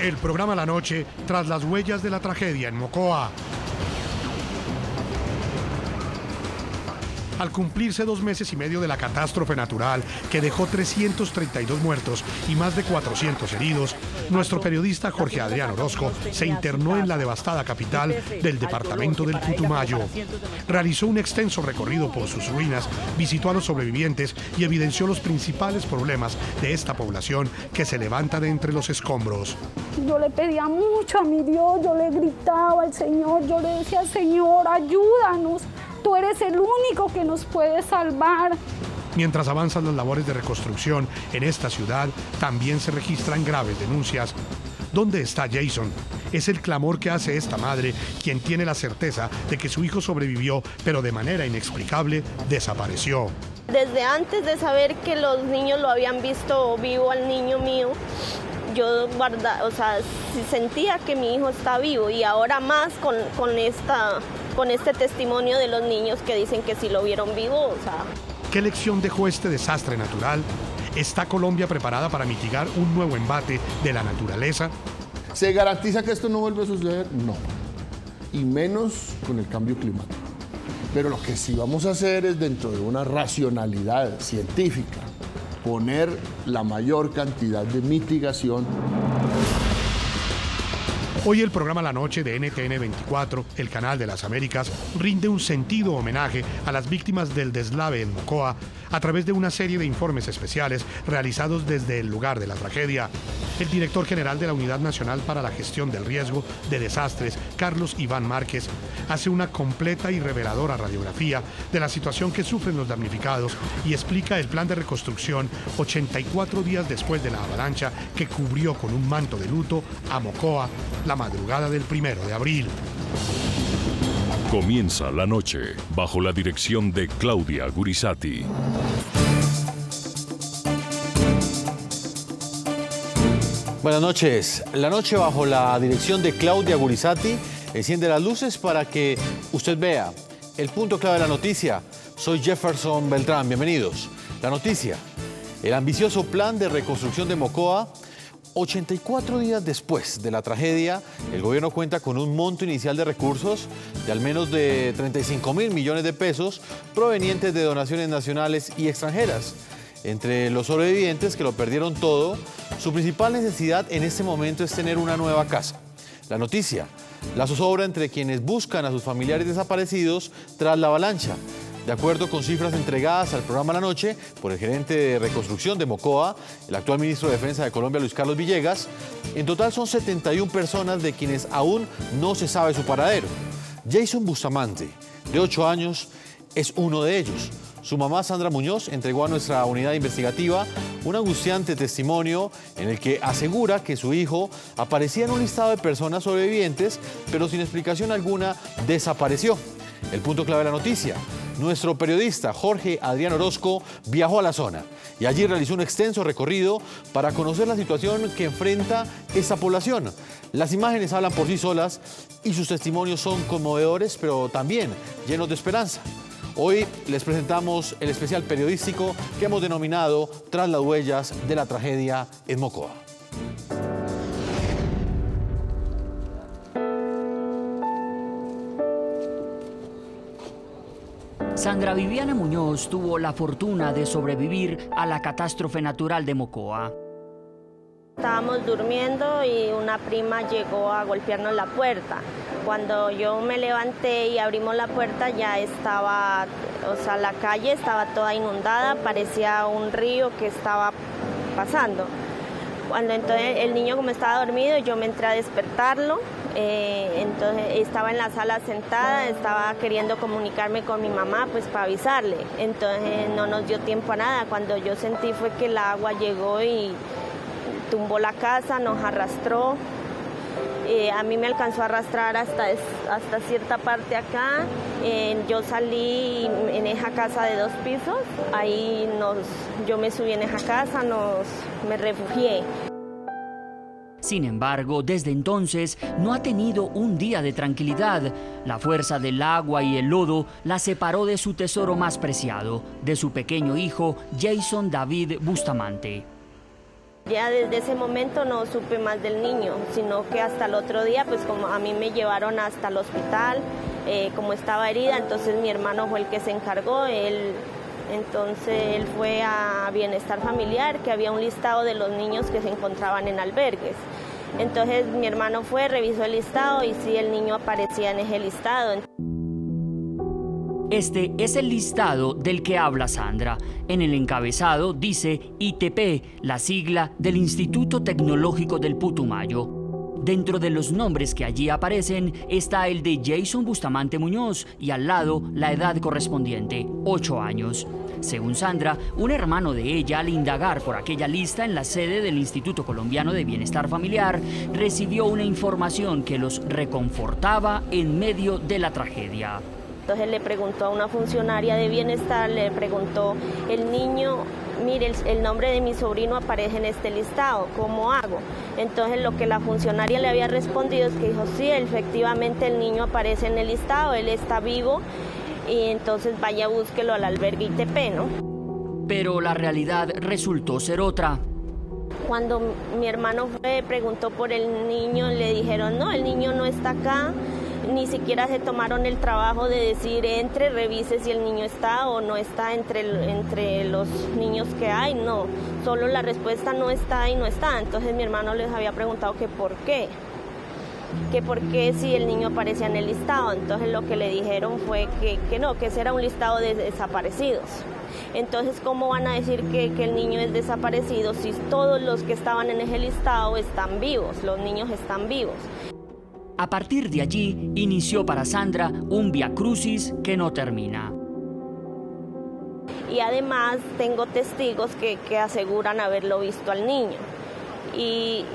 El programa La Noche tras las huellas de la tragedia en Mocoa. Al cumplirse 2 meses y medio de la catástrofe natural que dejó 332 muertos y más de 400 heridos, nuestro periodista Jorge Adrián Orozco se internó en la devastada capital del departamento del Putumayo. Realizó un extenso recorrido por sus ruinas, visitó a los sobrevivientes y evidenció los principales problemas de esta población que se levanta de entre los escombros. Yo le pedía mucho a mi Dios, yo le gritaba al Señor, yo le decía, Señor, ayúdanos. Tú eres el único que nos puede salvar. Mientras avanzan las labores de reconstrucción en esta ciudad, también se registran graves denuncias. ¿Dónde está Jason? Es el clamor que hace esta madre, quien tiene la certeza de que su hijo sobrevivió, pero de manera inexplicable desapareció. Desde antes de saber que los niños lo habían visto vivo al niño mío, yo sentía que mi hijo está vivo, y ahora más con este testimonio de los niños que dicen que sí lo vieron vivo. ¿Qué lección dejó este desastre natural? ¿Está Colombia preparada para mitigar un nuevo embate de la naturaleza? ¿Se garantiza que esto no vuelve a suceder? No, y menos con el cambio climático. Pero lo que sí vamos a hacer es, dentro de una racionalidad científica, poner la mayor cantidad de mitigación. Hoy el programa La Noche de NTN 24, el canal de las Américas, rinde un sentido homenaje a las víctimas del deslave en Mocoa a través de una serie de informes especiales realizados desde el lugar de la tragedia. El director general de la Unidad Nacional para la Gestión del Riesgo de Desastres, Carlos Iván Márquez, hace una completa y reveladora radiografía de la situación que sufren los damnificados y explica el plan de reconstrucción 84 días después de la avalancha que cubrió con un manto de luto a Mocoa la madrugada del 1 de abril. Comienza La Noche bajo la dirección de Claudia Gurisati. Buenas noches. La noche bajo la dirección de Claudia Gurisati enciende las luces para que usted vea el punto clave de la noticia. Soy Jefferson Beltrán, bienvenidos. La noticia: el ambicioso plan de reconstrucción de Mocoa. 84 días después de la tragedia, el gobierno cuenta con un monto inicial de recursos de al menos de 35.000 millones de pesos provenientes de donaciones nacionales y extranjeras. Entre los sobrevivientes que lo perdieron todo, su principal necesidad en este momento es tener una nueva casa. La noticia: la zozobra entre quienes buscan a sus familiares desaparecidos tras la avalancha. De acuerdo con cifras entregadas al programa La Noche por el gerente de reconstrucción de Mocoa, el actual ministro de Defensa de Colombia, Luis Carlos Villegas, en total son 71 personas de quienes aún no se sabe su paradero. Jason Bustamante, de 8 años, es uno de ellos. Su mamá, Sandra Muñoz, entregó a nuestra unidad investigativa un angustiante testimonio en el que asegura que su hijo aparecía en un listado de personas sobrevivientes, pero sin explicación alguna desapareció. El punto clave de la noticia: nuestro periodista Jorge Adrián Orozco viajó a la zona y allí realizó un extenso recorrido para conocer la situación que enfrenta esta población. Las imágenes hablan por sí solas y sus testimonios son conmovedores, pero también llenos de esperanza. Hoy les presentamos el especial periodístico que hemos denominado Tras las huellas de la tragedia en Mocoa. Sandra Viviana Muñoz tuvo la fortuna de sobrevivir a la catástrofe natural de Mocoa. Estábamos durmiendo y una prima llegó a golpearnos la puerta. Cuando yo me levanté y abrimos la puerta, ya estaba, la calle estaba toda inundada, parecía un río que estaba pasando. Cuando entonces el niño, como estaba dormido, yo me entré a despertarlo. Entonces estaba en la sala sentada, estaba queriendo comunicarme con mi mamá pues para avisarle. Entonces no nos dio tiempo a nada. Cuando yo sentí fue que el agua llegó y tumbó la casa, nos arrastró. A mí me alcanzó a arrastrar hasta cierta parte acá. Yo salí en esa casa de 2 pisos. Ahí yo me subí en esa casa, me refugié. Sin embargo, desde entonces no ha tenido un día de tranquilidad. La fuerza del agua y el lodo la separó de su tesoro más preciado, de su pequeño hijo, Jason David Bustamante. Ya desde ese momento no supe más del niño, sino que hasta el otro día, pues como a mí me llevaron hasta el hospital, como estaba herida, entonces mi hermano fue el que se encargó, entonces él fue a Bienestar Familiar, que había un listado de los niños que se encontraban en albergues. Entonces mi hermano fue, revisó el listado y sí, el niño aparecía en ese listado. Este es el listado del que habla Sandra. En el encabezado dice ITP, la sigla del Instituto Tecnológico del Putumayo. Dentro de los nombres que allí aparecen está el de Jason Bustamante Muñoz y al lado la edad correspondiente, 8 años. Según Sandra, un hermano de ella, al indagar por aquella lista en la sede del Instituto Colombiano de Bienestar Familiar, recibió una información que los reconfortaba en medio de la tragedia. Entonces le preguntó a una funcionaria de bienestar, le preguntó, el niño, mire, el nombre de mi sobrino aparece en este listado, ¿cómo hago? Entonces lo que la funcionaria le había respondido es que dijo, sí, efectivamente el niño aparece en el listado, él está vivo y entonces vaya, búsquelo al albergue ITP, ¿no? Pero la realidad resultó ser otra. Cuando mi hermano preguntó por el niño, le dijeron, no, el niño no está acá. Ni siquiera se tomaron el trabajo de decir, entre, revise si el niño está o no está entre los niños que hay, no. Solo la respuesta no está y no está. Entonces mi hermano les había preguntado que por qué. Que por qué si el niño aparecía en el listado. Entonces lo que le dijeron fue que no, que ese era un listado de desaparecidos. Entonces, ¿cómo van a decir que el niño es desaparecido si todos los que estaban en ese listado están vivos, los niños están vivos? A partir de allí, inició para Sandra un viacrucis que no termina. Y además tengo testigos que aseguran haberlo visto al niño. Y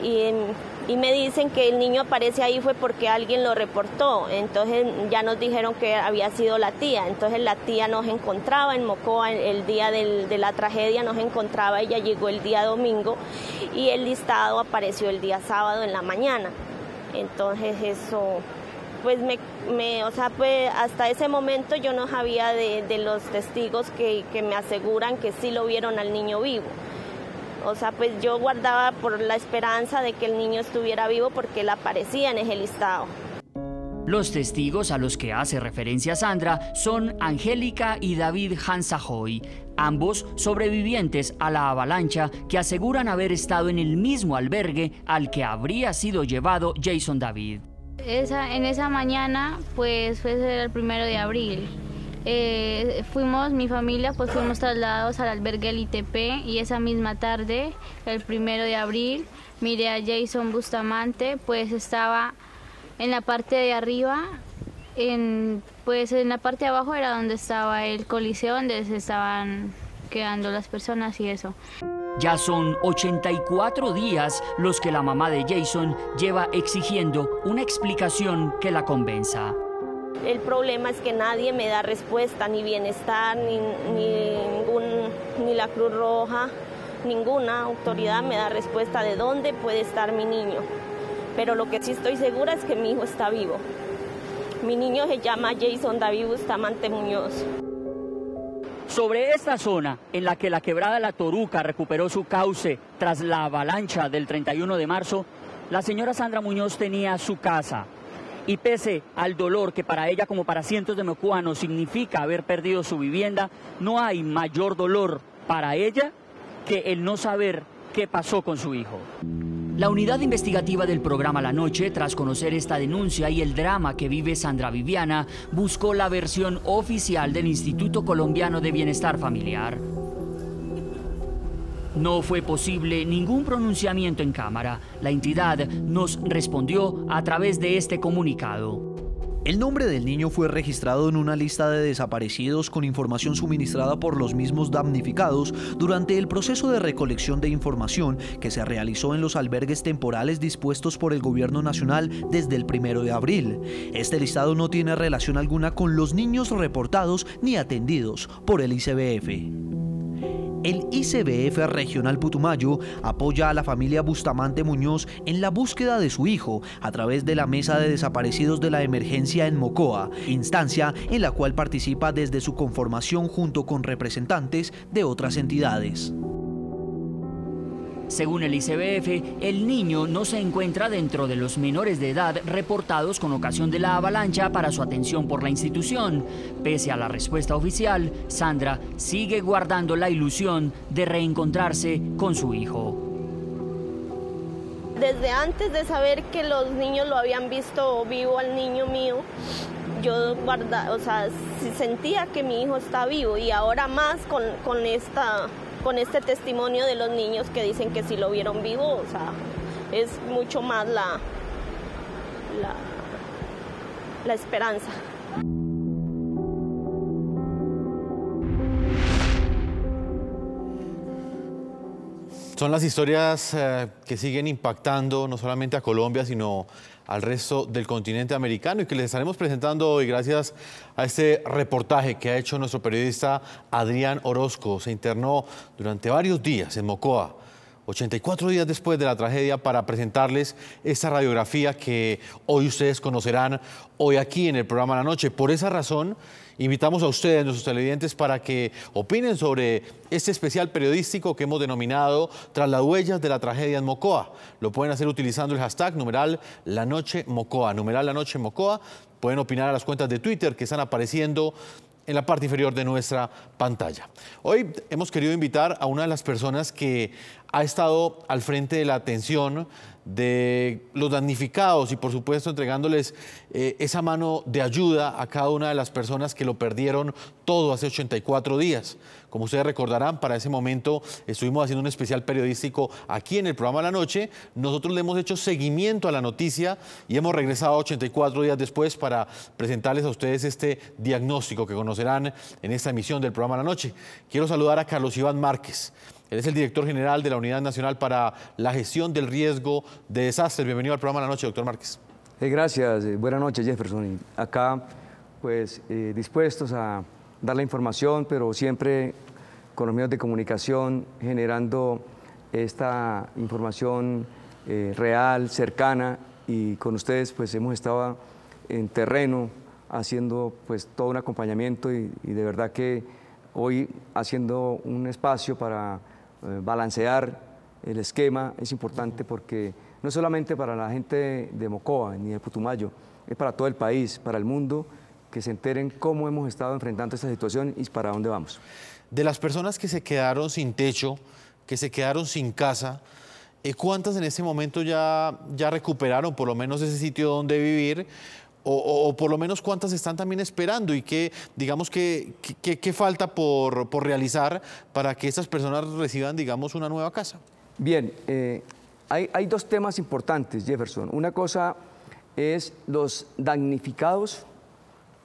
me dicen que el niño aparece ahí fue porque alguien lo reportó. Entonces ya nos dijeron que había sido la tía. Entonces la tía nos encontraba en Mocoa el día de la tragedia, nos encontraba, ella llegó el día domingo y el listado apareció el día sábado en la mañana. Entonces eso, pues pues hasta ese momento yo no sabía de los testigos que me aseguran que sí lo vieron al niño vivo. O sea, pues yo guardaba por la esperanza de que el niño estuviera vivo porque él aparecía en ese listado. Los testigos a los que hace referencia Sandra son Angélica y David Hansajoy, ambos sobrevivientes a la avalancha que aseguran haber estado en el mismo albergue al que habría sido llevado Jason David. En esa mañana, pues fue el 1 de abril. Mi familia, pues fuimos trasladados al albergue del ITP y esa misma tarde, el 1 de abril, miré a Jason Bustamante, pues estaba en la parte de arriba, pues en la parte de abajo era donde estaba el coliseo, donde se estaban quedando las personas y eso. Ya son 84 días los que la mamá de Jason lleva exigiendo una explicación que la convenza. El problema es que nadie me da respuesta, ni Bienestar, ni la Cruz Roja, ninguna autoridad me da respuesta de dónde puede estar mi niño. Pero lo que sí estoy segura es que mi hijo está vivo. Mi niño se llama Jason David Bustamante Muñoz. Sobre esta zona en la que la quebrada La Toruca recuperó su cauce tras la avalancha del 31 de marzo, la señora Sandra Muñoz tenía su casa. Y pese al dolor que para ella como para cientos de mocoanos significa haber perdido su vivienda, no hay mayor dolor para ella que el no saber qué pasó con su hijo. La unidad investigativa del programa La Noche, tras conocer esta denuncia y el drama que vive Sandra Viviana, buscó la versión oficial del Instituto Colombiano de Bienestar Familiar. No fue posible ningún pronunciamiento en cámara. La entidad nos respondió a través de este comunicado. El nombre del niño fue registrado en una lista de desaparecidos con información suministrada por los mismos damnificados durante el proceso de recolección de información que se realizó en los albergues temporales dispuestos por el Gobierno Nacional desde el 1 de abril. Este listado no tiene relación alguna con los niños reportados ni atendidos por el ICBF. El ICBF Regional Putumayo apoya a la familia Bustamante Muñoz en la búsqueda de su hijo a través de la Mesa de Desaparecidos de la Emergencia en Mocoa, instancia en la cual participa desde su conformación junto con representantes de otras entidades. Según el ICBF, el niño no se encuentra dentro de los menores de edad reportados con ocasión de la avalancha para su atención por la institución. Pese a la respuesta oficial, Sandra sigue guardando la ilusión de reencontrarse con su hijo. Desde antes de saber que los niños lo habían visto vivo al niño mío, yo sentía que mi hijo está vivo, y ahora más con este testimonio de los niños que dicen que sí lo vieron vivo, es mucho más la esperanza. Son las historias que siguen impactando no solamente a Colombia, sino al resto del continente americano, y que les estaremos presentando hoy gracias a este reportaje que ha hecho nuestro periodista Adrián Orozco. Se internó durante varios días en Mocoa, 84 días después de la tragedia, para presentarles esta radiografía que hoy ustedes conocerán hoy aquí en el programa La Noche. Por esa razón, invitamos a ustedes, nuestros televidentes, para que opinen sobre este especial periodístico que hemos denominado Tras las huellas de la tragedia en Mocoa. Lo pueden hacer utilizando el hashtag #LaNocheMocoa, #LaNocheMocoa. Pueden opinar a las cuentas de Twitter que están apareciendo en la parte inferior de nuestra pantalla. Hoy hemos querido invitar a una de las personas que ha estado al frente de la atención de los damnificados y, por supuesto, entregándoles esa mano de ayuda a cada una de las personas que lo perdieron todo hace 84 días. Como ustedes recordarán, para ese momento estuvimos haciendo un especial periodístico aquí en el programa La Noche. Nosotros le hemos hecho seguimiento a la noticia y hemos regresado 84 días después para presentarles a ustedes este diagnóstico que conocerán en esta emisión del programa La Noche. Quiero saludar a Carlos Iván Márquez. Él es el director general de la Unidad Nacional para la Gestión del Riesgo de Desastres. Bienvenido al programa La Noche, doctor Márquez. Gracias. Buenas noches, Jefferson. Acá, pues, dispuestos a dar la información, pero siempre con los medios de comunicación, generando esta información real, cercana, y con ustedes, pues, hemos estado en terreno haciendo, pues, todo un acompañamiento y de verdad que hoy haciendo un espacio para balancear el esquema es importante, porque no solamente para la gente de Mocoa ni de Putumayo, es para todo el país, para el mundo, que se enteren cómo hemos estado enfrentando esta situación y para dónde vamos. De las personas que se quedaron sin techo, que se quedaron sin casa, ¿cuántas en este momento ya recuperaron por lo menos ese sitio donde vivir? O por lo menos cuántas están también esperando, y qué, digamos, qué falta por realizar para que estas personas reciban, digamos, una nueva casa. Bien, hay dos temas importantes, Jefferson. Una cosa es los damnificados,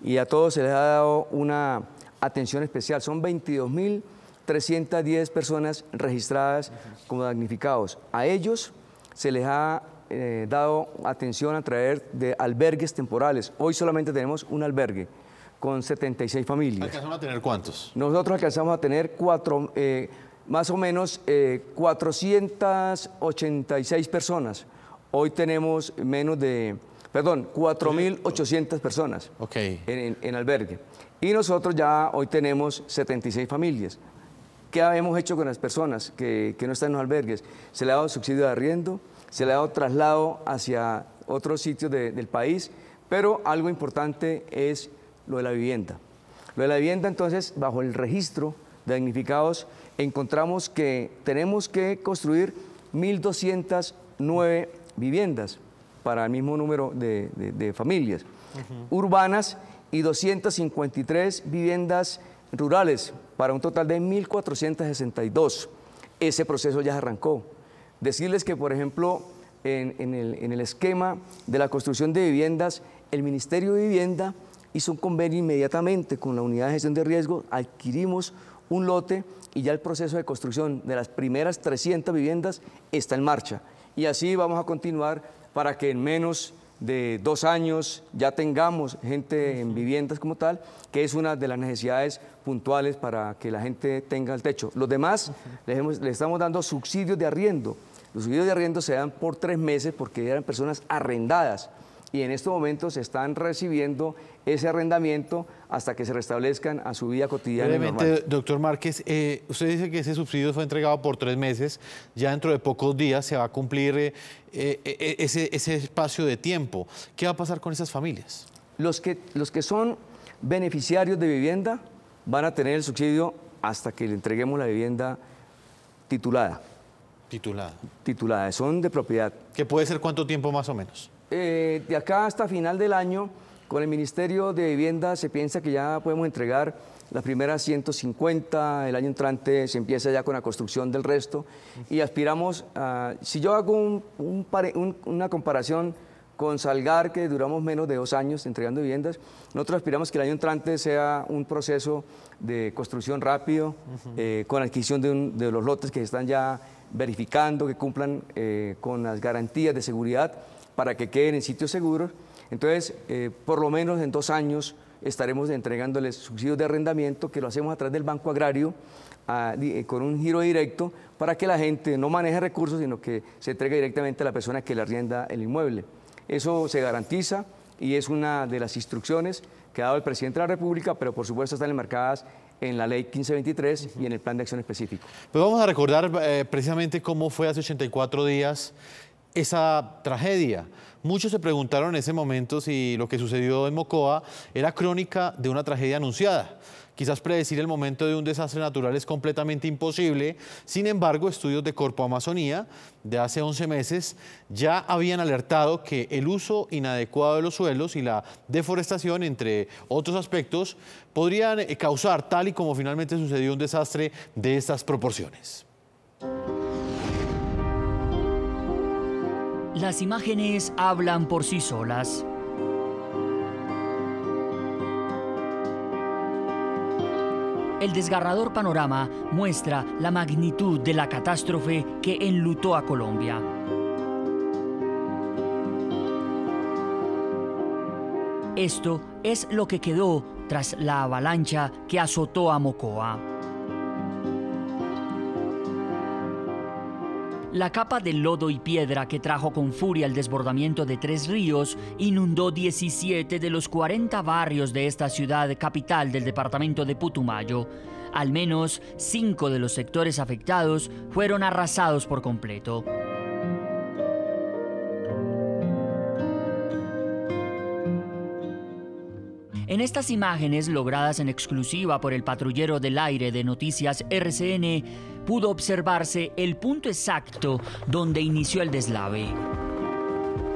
y a todos se les ha dado una atención especial. Son 22.310 personas registradas como damnificados. A ellos se les ha dado atención a través de albergues temporales. Hoy solamente tenemos un albergue con 76 familias. ¿Alcanzamos a tener cuántos? Nosotros alcanzamos a tener más o menos 486 personas. Hoy tenemos 4.800 personas en albergue. Y nosotros ya hoy tenemos 76 familias. ¿Qué hemos hecho con las personas que no están en los albergues? Se le ha dado subsidio de arriendo, se le ha dado traslado hacia otros sitios del país, pero algo importante es lo de la vivienda. Lo de la vivienda, entonces, bajo el registro de damnificados, encontramos que tenemos que construir 1.209 viviendas para el mismo número de familias urbanas, y 253 viviendas rurales para un total de 1.462. Ese proceso ya arrancó. Decirles que, por ejemplo, en el esquema de la construcción de viviendas, el Ministerio de Vivienda hizo un convenio inmediatamente con la Unidad de Gestión de Riesgo, adquirimos un lote y ya el proceso de construcción de las primeras 300 viviendas está en marcha. Y así vamos a continuar para que en menos de 2 años ya tengamos gente en viviendas como tal, que es una de las necesidades puntuales para que la gente tenga el techo. Los demás les estamos dando subsidios de arriendo. Los subsidios de arriendo se dan por 3 meses porque eran personas arrendadas y en estos momentos están recibiendo ese arrendamiento hasta que se restablezcan a su vida cotidiana. Brevemente, doctor Márquez, usted dice que ese subsidio fue entregado por 3 meses, ya dentro de pocos días se va a cumplir ese espacio de tiempo. ¿Qué va a pasar con esas familias? Los que son beneficiarios de vivienda van a tener el subsidio hasta que le entreguemos la vivienda titulada. Titulada, son de propiedad. ¿Qué puede ser cuánto tiempo más o menos? De acá hasta final del año, con el Ministerio de Vivienda se piensa que ya podemos entregar las primeras 150, el año entrante se empieza ya con la construcción del resto y aspiramos a, si yo hago una comparación con Salgar, que duramos menos de 2 años entregando viviendas, nosotros aspiramos que el año entrante sea un proceso de construcción rápido, con adquisición de los lotes que están ya verificando, que cumplan con las garantías de seguridad para que queden en sitios seguros. Entonces, por lo menos en 2 años estaremos entregándoles subsidios de arrendamiento, que lo hacemos a través del Banco Agrario, con un giro directo, para que la gente no maneje recursos, sino que se entregue directamente a la persona que le arrienda el inmueble. Eso se garantiza y es una de las instrucciones que ha dado el presidente de la República, pero por supuesto están enmarcadas en la ley 1523 y en el plan de acción específico. Pues vamos a recordar precisamente cómo fue hace 84 días esa tragedia. Muchos se preguntaron en ese momento si lo que sucedió en Mocoa era crónica de una tragedia anunciada. Quizás predecir el momento de un desastre natural es completamente imposible. Sin embargo, estudios de Corpo Amazonía de hace 11 meses ya habían alertado que el uso inadecuado de los suelos y la deforestación, entre otros aspectos, podrían causar, tal y como finalmente sucedió, un desastre de estas proporciones. Las imágenes hablan por sí solas. El desgarrador panorama muestra la magnitud de la catástrofe que enlutó a Colombia. Esto es lo que quedó tras la avalancha que azotó a Mocoa. La capa de lodo y piedra que trajo con furia el desbordamiento de 3 ríos inundó 17 de los 40 barrios de esta ciudad capital del departamento de Putumayo. Al menos 5 de los sectores afectados fueron arrasados por completo. En estas imágenes, logradas en exclusiva por el patrullero del aire de Noticias RCN, pudo observarse el punto exacto donde inició el deslave.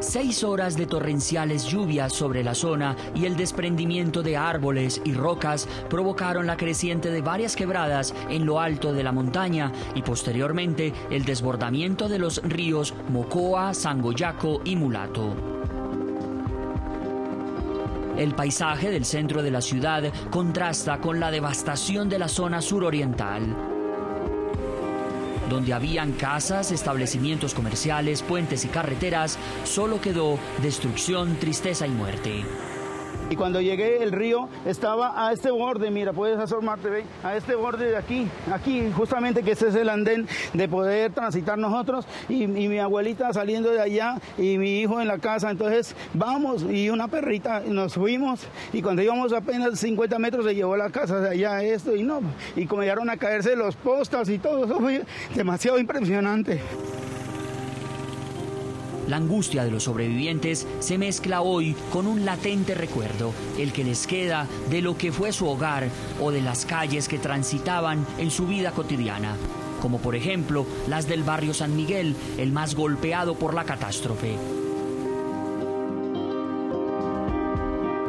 6 horas de torrenciales lluvias sobre la zona y el desprendimiento de árboles y rocas provocaron la creciente de varias quebradas en lo alto de la montaña y posteriormente el desbordamiento de los ríos Mocoa, Sangoyaco y Mulato. El paisaje del centro de la ciudad contrasta con la devastación de la zona suroriental, donde habían casas, establecimientos comerciales, puentes y carreteras. Solo quedó destrucción, tristeza y muerte. Y cuando llegué, el río estaba a este borde, mira, puedes asomarte, ¿ve? A este borde de aquí, justamente, que este es el andén de poder transitar nosotros, y mi abuelita saliendo de allá y mi hijo en la casa. Entonces vamos, y una perrita, nos fuimos, y cuando íbamos apenas 50 metros se llevó la casa de allá y comenzaron a caerse los postes y todo. Eso fue demasiado impresionante. La angustia de los sobrevivientes se mezcla hoy con un latente recuerdo, el que les queda de lo que fue su hogar o de las calles que transitaban en su vida cotidiana, como por ejemplo las del barrio San Miguel, el más golpeado por la catástrofe.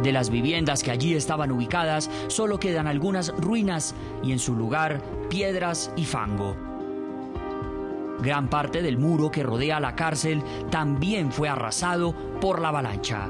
De las viviendas que allí estaban ubicadas, solo quedan algunas ruinas y en su lugar piedras y fango. Gran parte del muro que rodea la cárcel también fue arrasado por la avalancha.